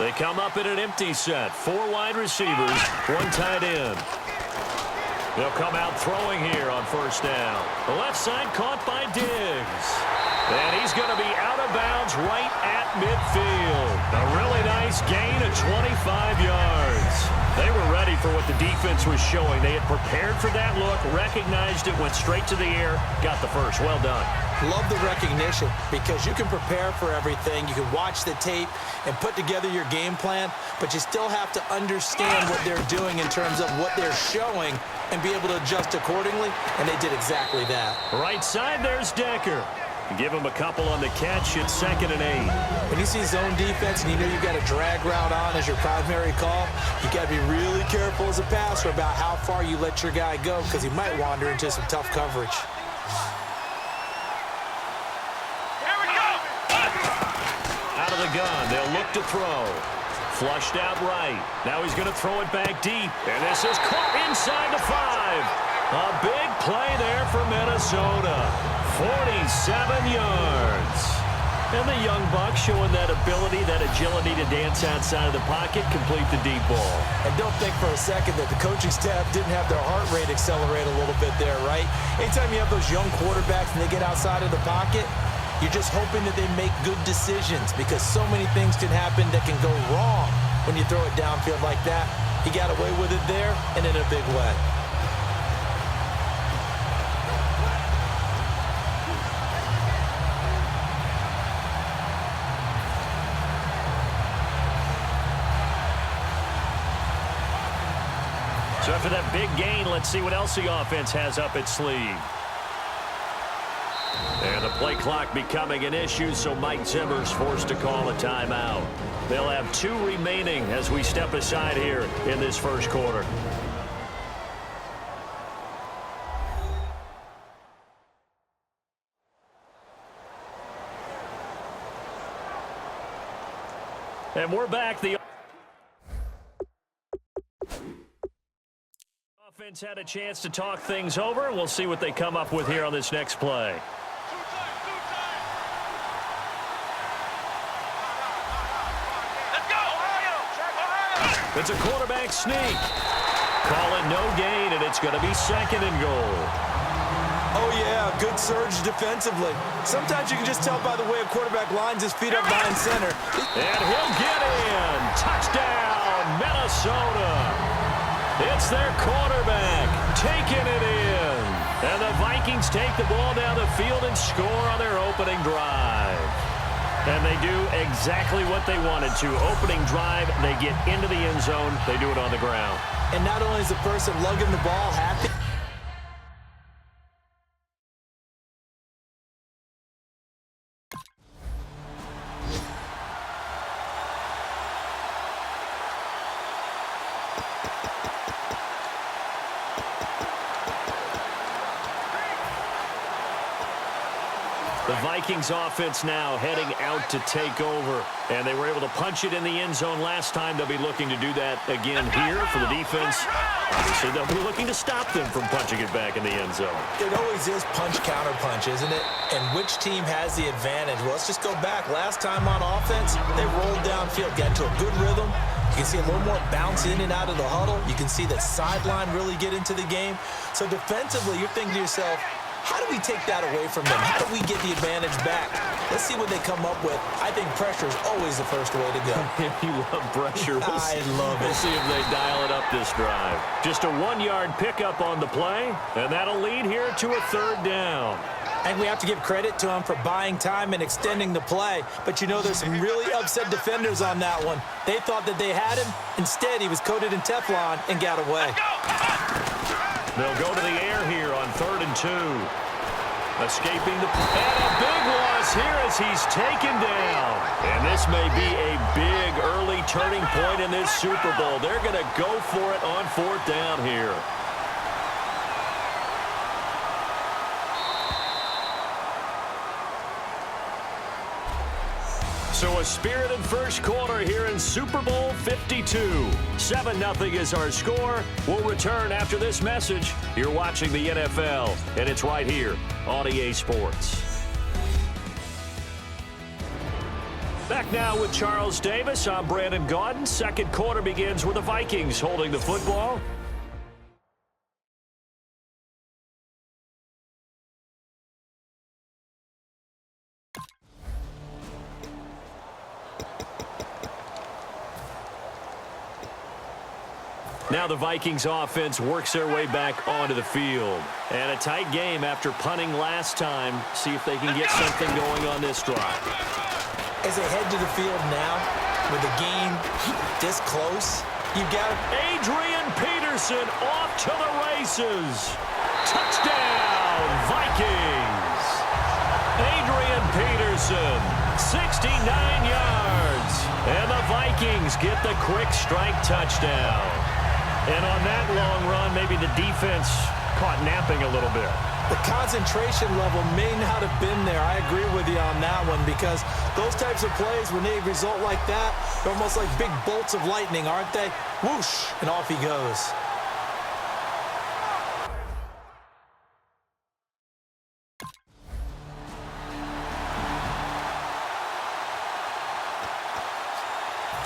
They come up in an empty set. 4 wide receivers, 1 tight end. They'll come out throwing here on first down. The left side caught by Diggs. And he's going to be out of bounds right at midfield. A really nice gain of 25 yards. They were ready for what the defense was showing. They had prepared for that look, recognized it, went straight to the air, got the first. Well done. Love the recognition because you can prepare for everything. You can watch the tape and put together your game plan, but you still have to understand what they're doing in terms of what they're showing and be able to adjust accordingly, and they did exactly that. Right side, there's Decker. Give him a couple on the catch. It's 2nd and 8. When you see zone defense and you know you've got a drag route on as your primary call, you got to be really careful as a passer about how far you let your guy go because he might wander into some tough coverage. Out of the gun, they'll look to throw. Flushed out right. Now he's going to throw it back deep. And this is caught inside the 5. A big play there for Minnesota. 47 yards. And the young buck showing that ability, that agility to dance outside of the pocket, complete the deep ball. And don't think for a second that the coaching staff didn't have their heart rate accelerate a little bit there, right? Anytime you have those young quarterbacks and they get outside of the pocket, you're just hoping that they make good decisions because so many things can happen that can go wrong when you throw it downfield like that. He got away with it there and in a big way. So after that big gain, let's see what else the offense has up its sleeve. And the play clock becoming an issue, so Mike Zimmer's forced to call a timeout. They'll have 2 remaining as we step aside here in this first quarter. And we're back. The offense had a chance to talk things over, and we'll see what they come up with here on this next play. It's a quarterback sneak. Call it no gain, and it's going to be 2nd and goal. Oh, yeah, good surge defensively. Sometimes you can just tell by the way a quarterback lines his feet up behind center. And he'll get in. Touchdown, Minnesota. It's their quarterback taking it in. And the Vikings take the ball down the field and score on their opening drive. And they do exactly what they wanted to. Opening drive, they get into the end zone. They do it on the ground. And not only is the person lugging the ball happy, the Vikings offense now heading out to take over. And they were able to punch it in the end zone last time. They'll be looking to do that again here for the defense. Obviously, they'll be looking to stop them from punching it back in the end zone. It always is punch-counter-punch, isn't it? And which team has the advantage? Well, let's just go back. Last time on offense, they rolled downfield, got into a good rhythm. You can see a little more bounce in and out of the huddle. You can see that sideline really get into the game. So defensively, you're thinking to yourself, how do we take that away from them? How do we get the advantage back? Let's see what they come up with. I think pressure is always the first way to go. You love pressure. I love it. We'll see if they dial it up this drive. Just a 1-yard pickup on the play, and that'll lead here to a 3rd down. And we have to give credit to him for buying time and extending the play. But you know there's some really upset defenders on that one. They thought that they had him. Instead, he was coated in Teflon and got away. They'll go to the air here on 3rd and 2. Escaping the... And a big loss here as he's taken down. And this may be a big early turning point in this Super Bowl. They're going to go for it on 4th down here. So a spirited first quarter here in Super Bowl 52. 7-0 is our score. We'll return after this message. You're watching the NFL, and it's right here on EA Sports. Back now with Charles Davis. I'm Brandon Gaudin. Second quarter begins with the Vikings holding the football. Now the Vikings offense works their way back onto the field. And a tight game after punting last time. See if they can get something going on this drive. As they head to the field now, with the game this close, you've got Adrian Peterson off to the races. Touchdown, Vikings. Adrian Peterson, 69 yards. And the Vikings get the quick strike touchdown. And on that long run, maybe the defense caught napping a little bit. the concentration level may not have been there. I agree with you on that one, because those types of plays, when they result like that, they're almost like big bolts of lightning, aren't they? Whoosh, and off he goes.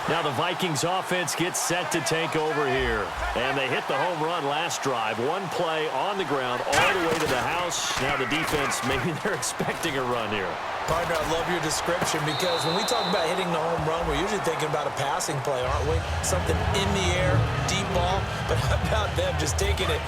Now the Vikings offense gets set to take over here. And they hit the home run last drive. One play on the ground all the way to the house. Now the defense, maybe they're expecting a run here. Partner, I love your description, because when we talk about hitting the home run, we're usually thinking about a passing play, aren't we? Something in the air, deep ball. But how about them just taking it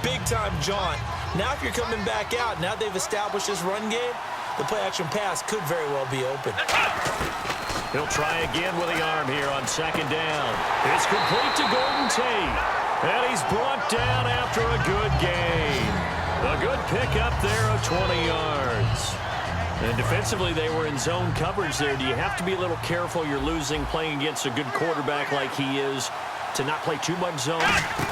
big-time jaunt? Now if you're coming back out, now they've established this run game, the play-action pass could very well be open. He'll try again with the arm here on second down. It's complete to Golden Tate. And he's brought down after a good gain. A good pickup there of 20 yards. And defensively, they were in zone coverage there. Do you have to be a little careful? You're losing, playing against a good quarterback like he is, to not play too much zone?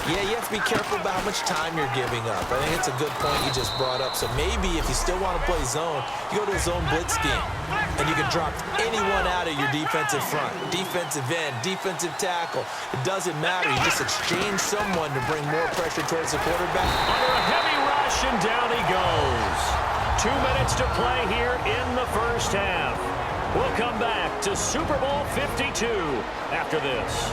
Yeah, you have to be careful about how much time you're giving up. I think it's a good point you just brought up. So maybe if you still want to play zone, you go to a zone blitz scheme, and you can drop anyone out of your defensive front. Defensive end, defensive tackle. It doesn't matter. You just exchange someone to bring more pressure towards the quarterback. Under a heavy rush, and down he goes. 2 minutes to play here in the first half. We'll come back to Super Bowl 52 after this.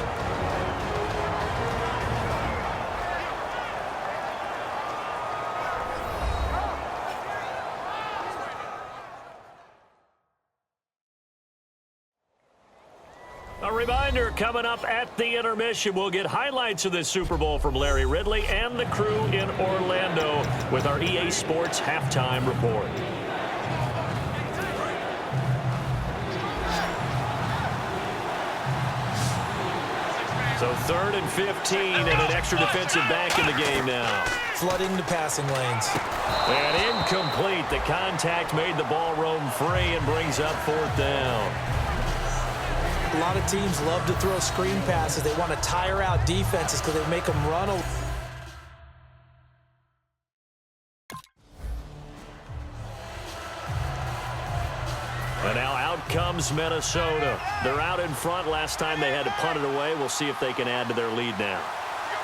A reminder, coming up at the intermission, we'll get highlights of this Super Bowl from Larry Ridley and the crew in Orlando with our EA Sports halftime report. So 3rd and 15 and an extra defensive back in the game now. Flooding the passing lanes. And incomplete. The contact made the ball roam free and brings up 4th down. A lot of teams love to throw screen passes. They want to tire out defenses because they make them run. And now out comes Minnesota. They're out in front. Last time they had to punt it away. We'll see if they can add to their lead now.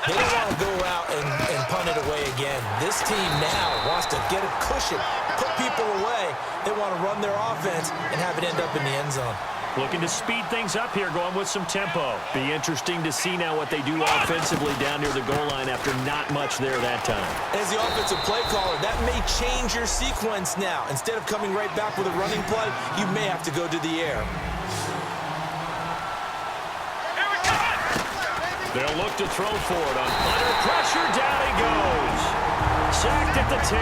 They don't want to go out and punt it away again. This team now wants to get a cushion, put people away. They want to run their offense and have it end up in the end zone. Looking to speed things up here, going with some tempo. Be interesting to see now what they do offensively down near the goal line after not much there that time. As the offensive play caller, that may change your sequence now. Instead of coming right back with a running play, you may have to go to the air. They'll look to throw for it. Under pressure, down he goes. Sacked at the 10.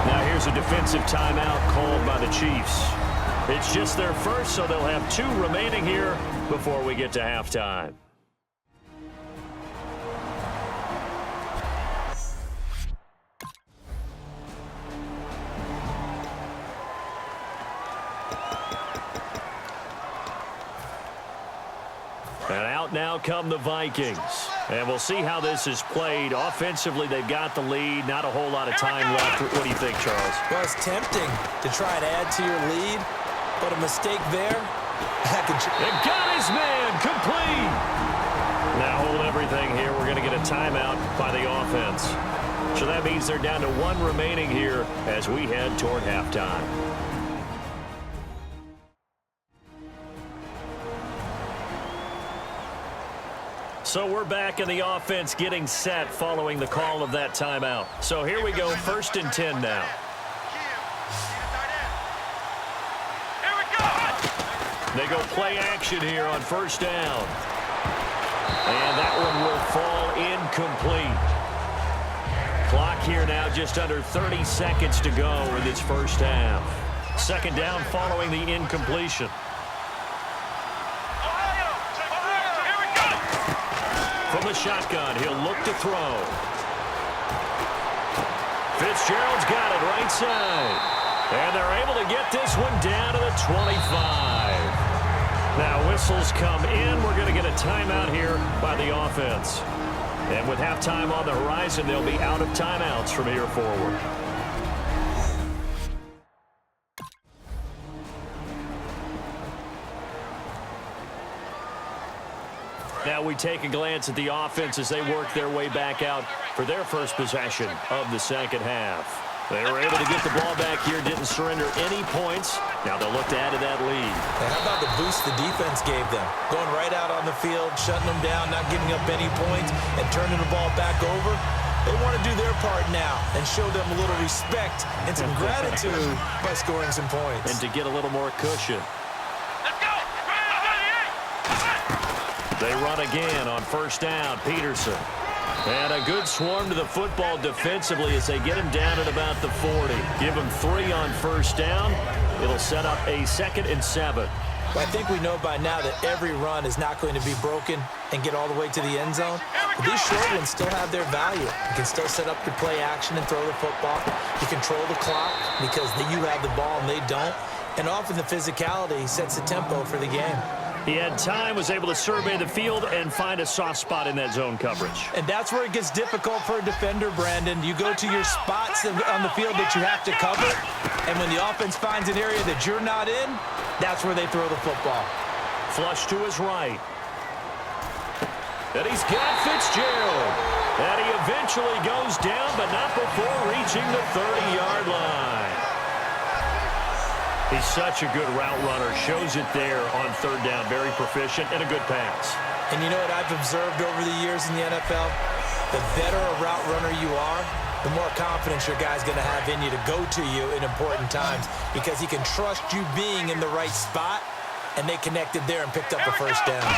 Now here's a defensive timeout called by the Chiefs. It's just their first, so they'll have 2 remaining here before we get to halftime. And out now come the Vikings. And we'll see how this is played. Offensively, they've got the lead. Not a whole lot of time left. What do you think, Charles? Well, it's tempting to try and add to your lead, but a mistake there. It got his man complete. Now hold everything here. We're going to get a timeout by the offense. So that means they're down to 1 remaining here as we head toward halftime. So we're back in the offense getting set following the call of that timeout. So here we go, 1st and 10 now. They go play action here on 1st down. And that one will fall incomplete. Clock here now just under 30 seconds to go in this first half. 2nd down following the incompletion. From the shotgun, he'll look to throw. Fitzgerald's got it right side. And they're able to get this one down to the 25. Now whistles come in. We're going to get a timeout here by the offense. And with halftime on the horizon, they'll be out of timeouts from here forward. Now we take a glance at the offense as they work their way back out for their first possession of the second half. They were able to get the ball back here, didn't surrender any points. Now they'll look to add to that lead. And how about the boost the defense gave them? Going right out on the field, shutting them down, not giving up any points, and turning the ball back over. They want to do their part now and show them a little respect and some gratitude by scoring some points. And to get a little more cushion. They run again on 1st down. Peterson. And a good swarm to the football defensively as they get him down at about the 40. Give him 3 on 1st down. It'll set up a 2nd and 7. Well, I think we know by now that every run is not going to be broken and get all the way to the end zone. But these short ones still have their value. You can still set up your play action and throw the football. You control the clock because you have the ball and they don't. And often the physicality sets the tempo for the game. He had time, was able to survey the field and find a soft spot in that zone coverage. And that's where it gets difficult for a defender, Brandon. You go to your spots on the field that you have to cover, and when the offense finds an area that you're not in, that's where they throw the football. Flush to his right. And he's got Fitzgerald. And he eventually goes down, but not before reaching the 30-yard line. He's such a good route runner. Shows it there on 3rd down. Very proficient and a good pass. And you know what I've observed over the years in the NFL? The better a route runner you are, the more confidence your guy's going to have in you to go to you in important times because he can trust you being in the right spot, and they connected there and picked up a 1st down.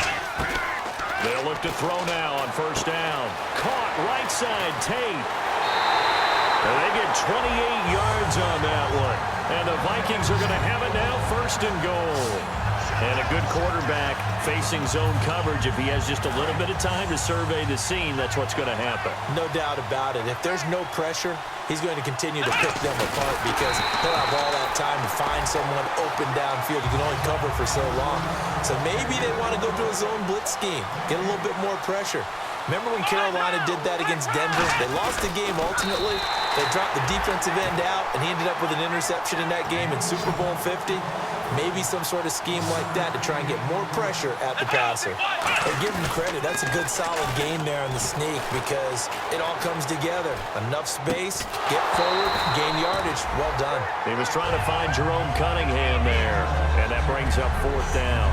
They'll look to throw now on 1st down. Caught right side, Tate. And they get 28 yards on that one. And the Vikings are going to have it now, 1st and goal. And a good quarterback facing zone coverage. If he has just a little bit of time to survey the scene, that's what's going to happen. No doubt about it. If there's no pressure, he's going to continue to pick them apart because he'll have all that time to find someone open downfield. You can only cover for so long. So maybe they want to go to a zone blitz scheme, get a little bit more pressure. Remember when Carolina did that against Denver? They lost the game ultimately. They dropped the defensive end out, and he ended up with an interception in that game in Super Bowl 50. Maybe some sort of scheme like that to try and get more pressure at the passer. And give him credit. That's a good, solid game there on the sneak because it all comes together. Enough space, get forward, gain yardage. Well done. He was trying to find Jerome Cunningham there, and that brings up 4th down.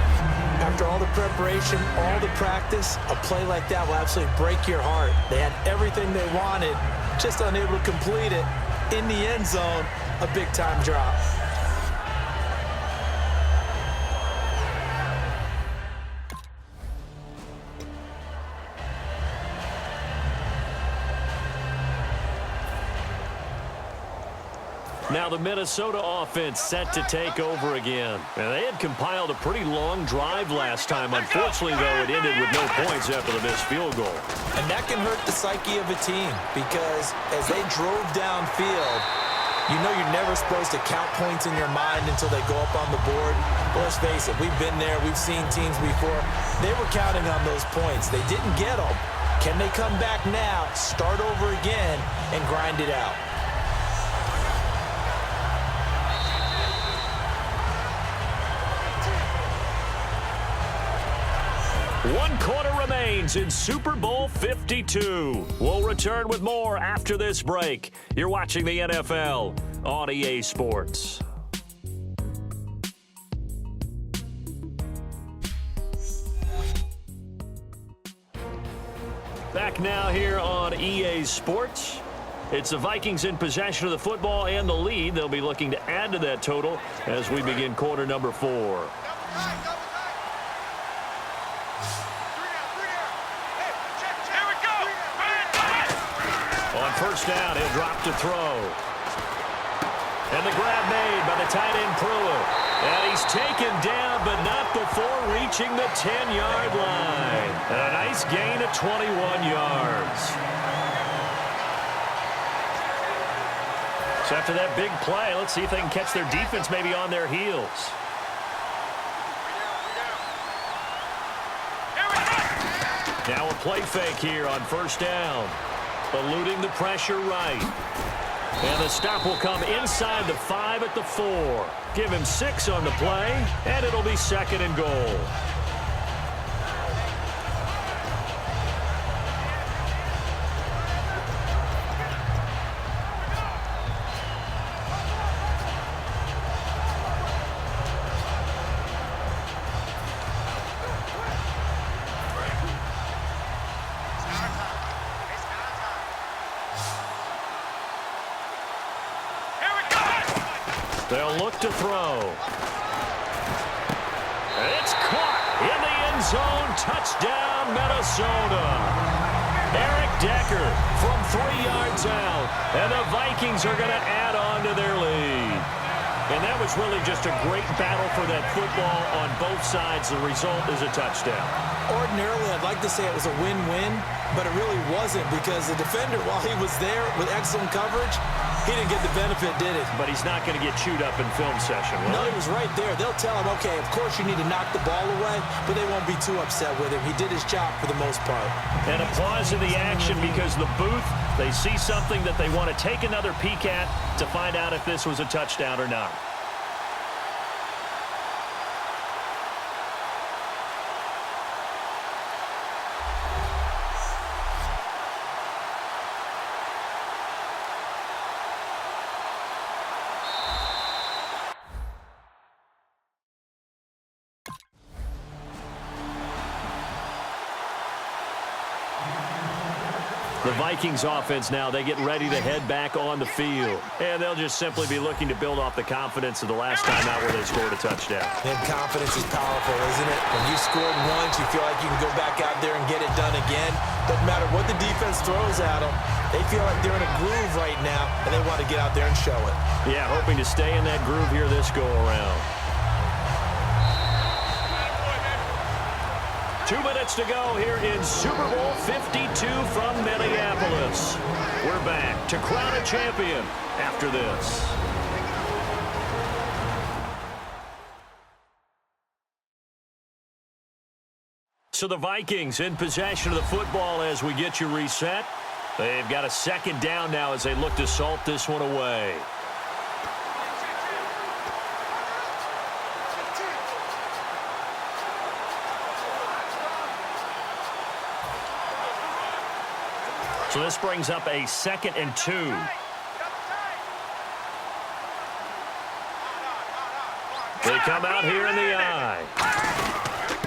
After all the preparation, all the practice, a play like that will absolutely break your heart. They had everything they wanted, just unable to complete it. In the end zone, a big-time drop. Now the Minnesota offense set to take over again. And they had compiled a pretty long drive last time. Unfortunately, though, it ended with no points after the missed field goal. And that can hurt the psyche of a team because as they drove downfield, you know you're never supposed to count points in your mind until they go up on the board. But let's face it, we've been there. We've seen teams before. They were counting on those points. They didn't get them. Can they come back now, start over again, and grind it out? 1 quarter remains in Super Bowl 52. We'll return with more after this break. You're watching the NFL on EA Sports. back now here on EA Sports. It's the Vikings in possession of the football and the lead. They'll be looking to add to that total as we begin quarter number 4. On first down, he'll drop to throw. And the grab made by the tight end Pruitt. And he's taken down, but not before reaching the 10-yard line. A nice gain of 21 yards. So after that big play, let's see if they can catch their defense maybe on their heels. Now a play fake here on first down. Eluding the pressure right. And the stop will come inside the 5 at the 4. Give him 6 on the play, and it'll be 2nd and goal. They'll look to throw. It's caught in the end zone. Touchdown, Minnesota. Eric Decker from 3 yards out. And the Vikings are going to add on to their lead. And that was really just a great battle for that football on both sides. The result is a touchdown. Ordinarily, I'd like to say it was a win-win, but it really wasn't because the defender, while he was there with excellent coverage, he didn't get the benefit, did it? But he's not going to get chewed up in film session, No, he was right there. They'll tell him, okay, of course you need to knock the ball away, but they won't be too upset with him. He did his job for the most part. And a pause in the action because the booth, they see something that they want to take another peek at to find out if this was a touchdown or not. The Vikings offense now, they get ready to head back on the field. And they'll just simply be looking to build off the confidence of the last time out where they scored a touchdown. And confidence is powerful, isn't it? When you scored once, you feel like you can go back out there and get it done again. Doesn't matter what the defense throws at them. They feel like they're in a groove right now, and they want to get out there and show it. Yeah, hoping to stay in that groove here this go-around. 2 minutes to go here in Super Bowl 52 from Minneapolis. We're back to crown a champion after this. So the Vikings in possession of the football as we get you reset. They've got a 2nd down now as they look to salt this one away. So this brings up a 2nd and 2. They come out here in the eye.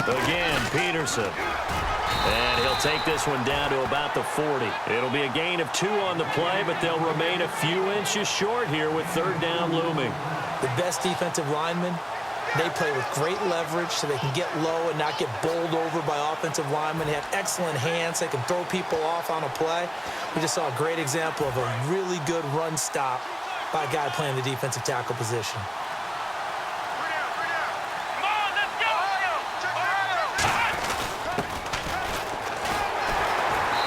Again, Peterson. And he'll take this one down to about the 40. It'll be a gain of 2 on the play, but they'll remain a few inches short here with 3rd down looming. The best defensive linemen, they play with great leverage so they can get low and not get bowled over by offensive linemen. They have excellent hands. They can throw people off on a play. We just saw a great example of a really good run stop by a guy playing the defensive tackle position.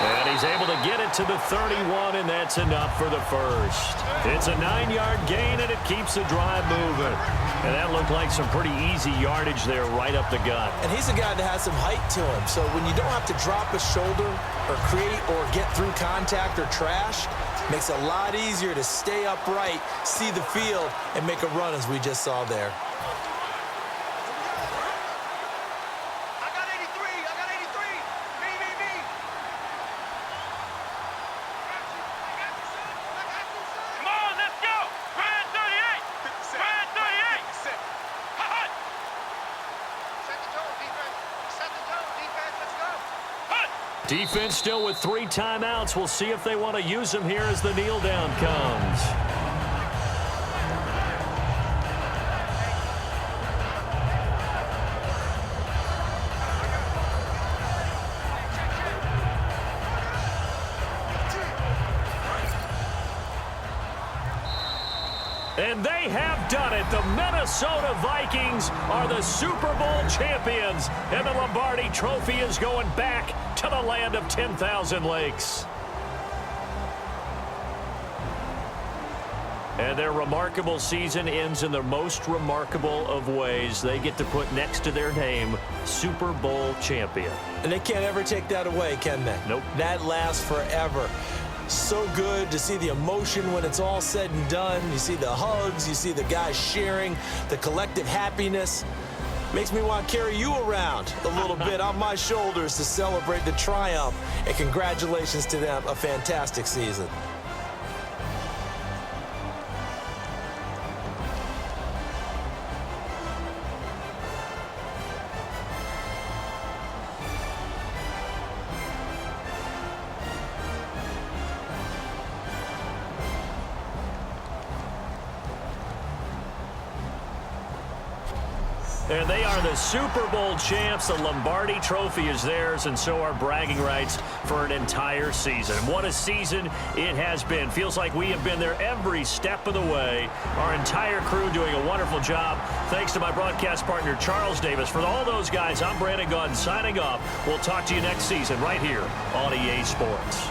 And he's able to get it to the 31, and that's enough for the first. It's a 9-yard gain, and it keeps the drive moving. And that looked like some pretty easy yardage there right up the gut. And he's a guy that has some height to him. So when you don't have to drop a shoulder or create or get through contact or trash, it makes it a lot easier to stay upright, see the field, and make a run as we just saw there. Defense still with 3 timeouts. We'll see if they want to use them here as the kneel down comes. And they have done it. The Minnesota Vikings are the Super Bowl champions. And the Lombardi Trophy is going back to the land of 10,000 lakes. And their remarkable season ends in the most remarkable of ways. They get to put next to their name, Super Bowl champion. And they can't ever take that away, can they? Nope. That lasts forever. So good to see the emotion when it's all said and done. You see the hugs, you see the guys sharing, the collective happiness. Makes me want to carry you around a little bit on my shoulders to celebrate the triumph. And congratulations to them, a fantastic season. And they are the Super Bowl champs. The Lombardi Trophy is theirs, and so are bragging rights for an entire season. What a season it has been. Feels like we have been there every step of the way. Our entire crew doing a wonderful job. Thanks to my broadcast partner, Charles Davis. For all those guys, I'm Brandon Gaudin signing off. We'll talk to you next season right here on EA Sports.